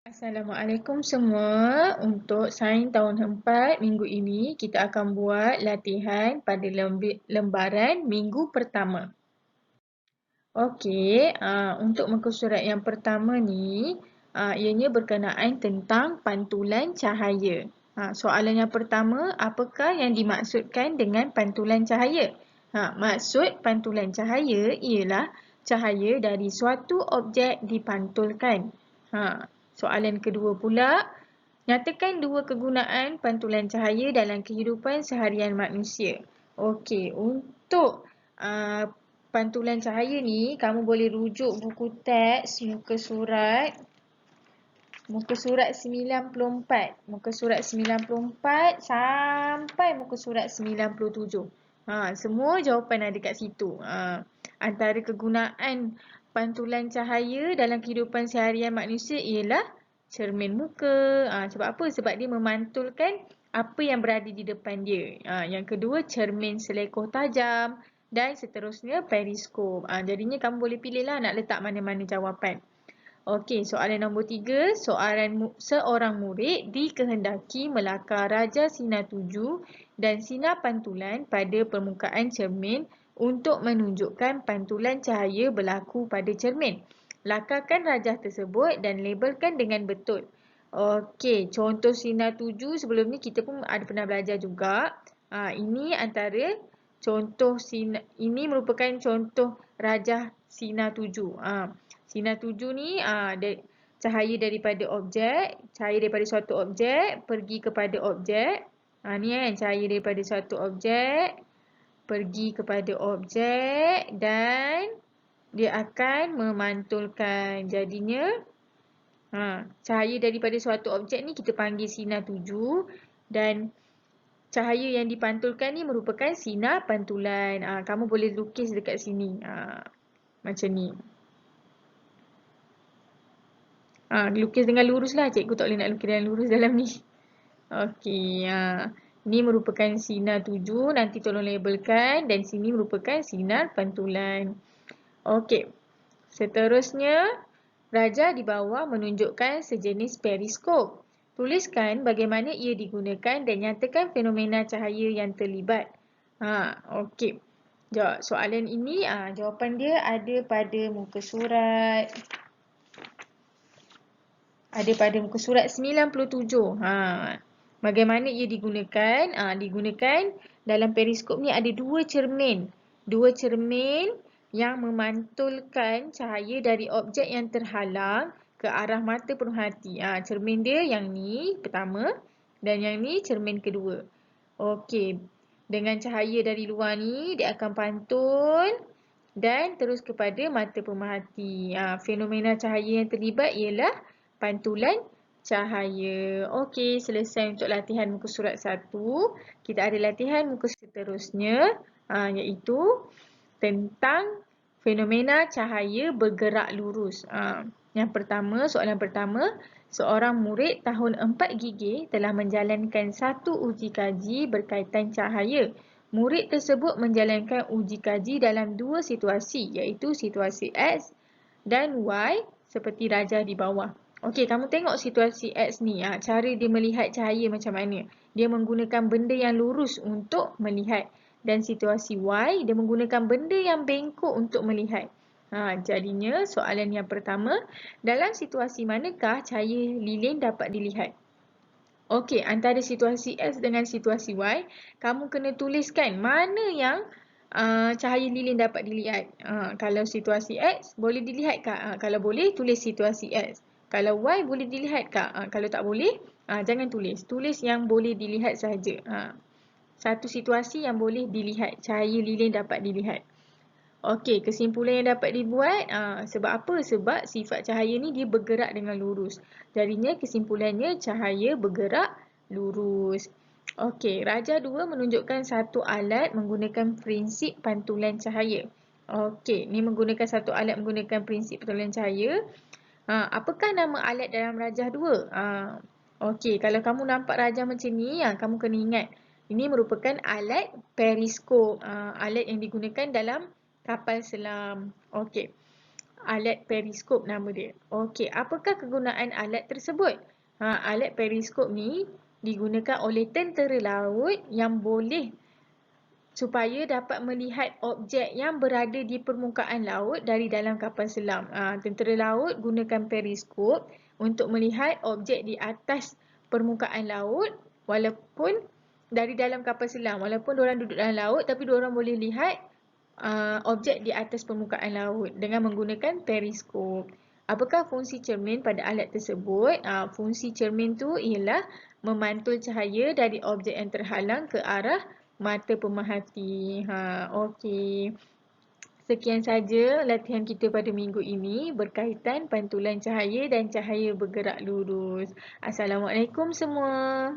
Assalamualaikum semua. Untuk sains tahun 4 minggu ini, kita akan buat latihan pada lembaran minggu pertama. Okey, untuk muka surat yang pertama ni, ianya berkenaan tentang pantulan cahaya. Soalan yang pertama, apakah yang dimaksudkan dengan pantulan cahaya? Maksud pantulan cahaya ialah cahaya dari suatu objek dipantulkan. Soalan kedua pula, nyatakan dua kegunaan pantulan cahaya dalam kehidupan seharian manusia. Okey, untuk pantulan cahaya ni, kamu boleh rujuk buku teks muka surat 94. Muka surat 94 sampai muka surat 97. Semua jawapan ada kat situ. Antara kegunaan pantulan cahaya dalam kehidupan seharian manusia ialah cermin muka. Sebab apa? Sebab dia memantulkan apa yang berada di depan dia. Yang kedua, cermin selekoh tajam. Dan seterusnya, periskop. Jadinya kamu boleh pilihlah nak letak mana-mana jawapan. Okey, soalan nombor 3. Seorang murid dikehendaki melakar raja sinar 7 dan sinar pantulan pada permukaan cermin untuk menunjukkan pantulan cahaya berlaku pada cermin. Lakarkan rajah tersebut dan labelkan dengan betul. Okey, contoh sinar 7 sebelum ni kita pun ada pernah belajar juga. Ini antara contoh ini merupakan contoh rajah sinar 7. Sinar 7 ni cahaya daripada suatu objek pergi kepada objek. Ni kan cahaya daripada suatu objek pergi kepada objek dan dia akan memantulkan. Jadinya cahaya daripada suatu objek ni kita panggil sinar 7 dan cahaya yang dipantulkan ni merupakan sinar pantulan. Kamu boleh lukis dekat sini. Macam ni. Lukis dengan lurus lah. Cikgu tak boleh nak lukis dengan lurus dalam ni. Okey. Ni merupakan sinar 7. Nanti tolong labelkan. Dan sini merupakan sinar pantulan. Okey. Seterusnya, raja di bawah menunjukkan sejenis periskop. Tuliskan bagaimana ia digunakan dan nyatakan fenomena cahaya yang terlibat. Okey. Soalan ini, jawapan dia ada pada muka surat. Ada pada muka surat 97. Bagaimana ia digunakan? Digunakan dalam periskop ni ada dua cermin. Dua cermin yang memantulkan cahaya dari objek yang terhalang ke arah mata pemerhati. Cermin dia yang ni pertama dan yang ni cermin kedua. Okey. Dengan cahaya dari luar ni dia akan pantul dan terus kepada mata pemerhati. Fenomena cahaya yang terlibat ialah pantulan cahaya. Okey, selesai untuk latihan muka surat 1. Kita ada latihan muka seterusnya, iaitu tentang fenomena cahaya bergerak lurus. Yang pertama, soalan pertama, seorang murid tahun 4 gigih telah menjalankan satu uji kaji berkaitan cahaya. Murid tersebut menjalankan uji kaji dalam dua situasi, iaitu situasi X dan Y seperti rajah di bawah. Okey, kamu tengok situasi X ni, cara dia melihat cahaya macam mana. Dia menggunakan benda yang lurus untuk melihat. Dan situasi Y, dia menggunakan benda yang bengkok untuk melihat. Jadinya soalan yang pertama, dalam situasi manakah cahaya lilin dapat dilihat? Okey, antara situasi X dengan situasi Y, kamu kena tuliskan mana yang cahaya lilin dapat dilihat. Kalau situasi X, boleh dilihat kah? Kalau boleh, tulis situasi X. Kalau Y, boleh dilihat kah? Kalau tak boleh, jangan tulis. Tulis yang boleh dilihat sahaja. Satu situasi yang boleh dilihat. Cahaya lilin dapat dilihat. Okey, kesimpulan yang dapat dibuat. Sebab apa? Sebab sifat cahaya ni dia bergerak dengan lurus. Jadinya kesimpulannya cahaya bergerak lurus. Okey, rajah 2 menunjukkan satu alat menggunakan prinsip pantulan cahaya. Okey, ni menggunakan satu alat menggunakan prinsip pantulan cahaya. Apakah nama alat dalam rajah 2? Okey, kalau kamu nampak rajah macam ni, kamu kena ingat. Ini merupakan alat periskop. Alat yang digunakan dalam kapal selam. Okey. Alat periskop nama dia. Okey, apakah kegunaan alat tersebut? Alat periskop ni digunakan oleh tentera laut yang boleh supaya dapat melihat objek yang berada di permukaan laut dari dalam kapal selam. Tentera laut gunakan periskop untuk melihat objek di atas permukaan laut walaupun dari dalam kapal selam. Walaupun diorang duduk dalam laut tapi diorang boleh lihat objek di atas permukaan laut dengan menggunakan periskop. Apakah fungsi cermin pada alat tersebut? Fungsi cermin tu ialah memantul cahaya dari objek yang terhalang ke arah mata pemerhati. Okey. Sekian saja latihan kita pada minggu ini berkaitan pantulan cahaya dan cahaya bergerak lurus. Assalamualaikum semua.